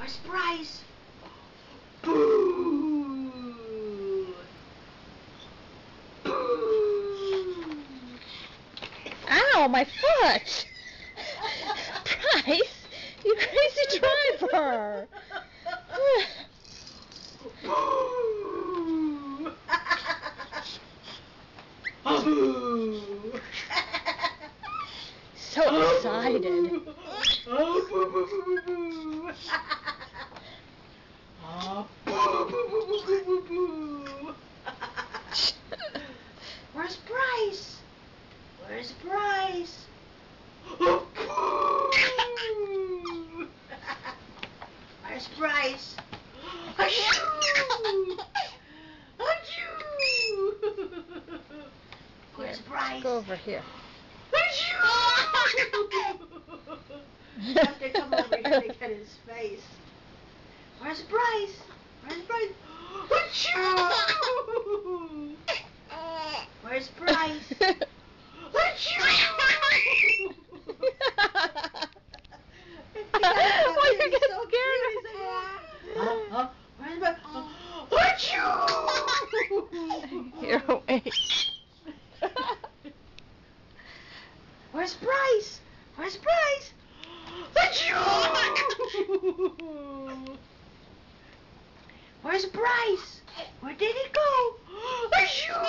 Where's Bryce? Boo! Boo! Ow, my foot! Bryce, you crazy driver! Boo! Boo! So excited. Oh, boo, boo, boo, boo, boo. Oh, boo, boo, boo, boo, boo, boo, boo. Where's Bryce? Where's Bryce? Oh, boo! Where's Bryce? Achoo! Achoo! Where's Bryce? Go over here. You have to come over here to get his face. Where's Bryce? Where's Bryce? Achoo! Where's Bryce? Achoo! Why you get so scared? Where's Bryce? Achoo! Here, wait. Where's Bryce? Where's Bryce? Achoo! Where's Bryce? Where did he go? Achoo!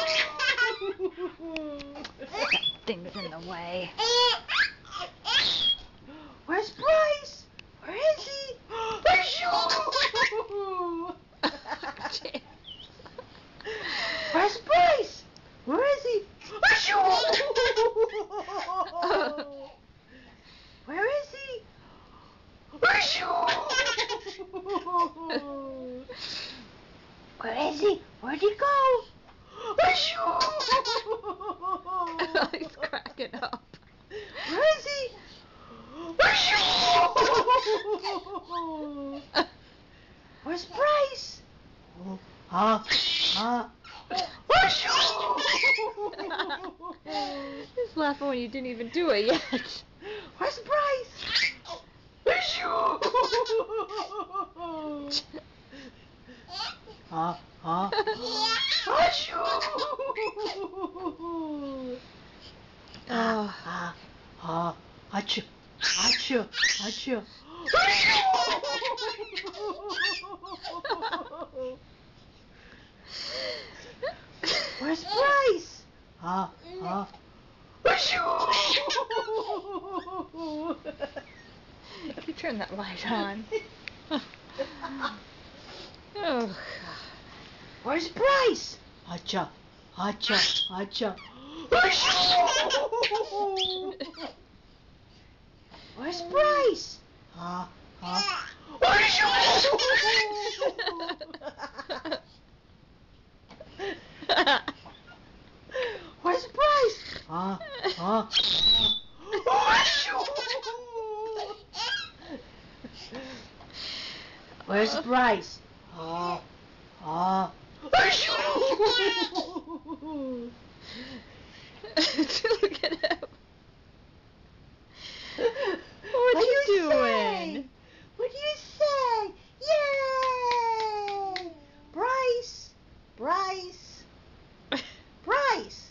Things in the way. Where's Bryce? Where is he? Achoo! Where's Bryce? Where is he? Achoo! Where is he? Achoo! Where is he? Where'd he go? Achoo! He's cracking up. Where is he? Achoo! Where's Bryce? He's laughing when you didn't even do it yet. Where's Bryce? Achoo! Achoo! Achoo! Achoo! Where's Bryce? You turn that light on. Oh. Where's Bryce? Acha, acha, acha. Where's Bryce? Where's Bryce? Where's Bryce? Look at him. What What you do you doing? say? What do you say? Yay! Bryce! Bryce! Bryce!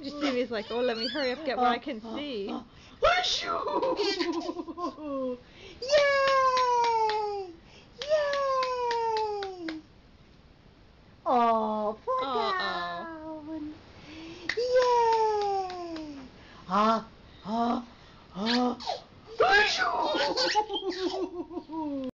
You see me, he's like, oh, let me hurry up, get what I can see. Yay! Yay! Oh, poor down. Yay!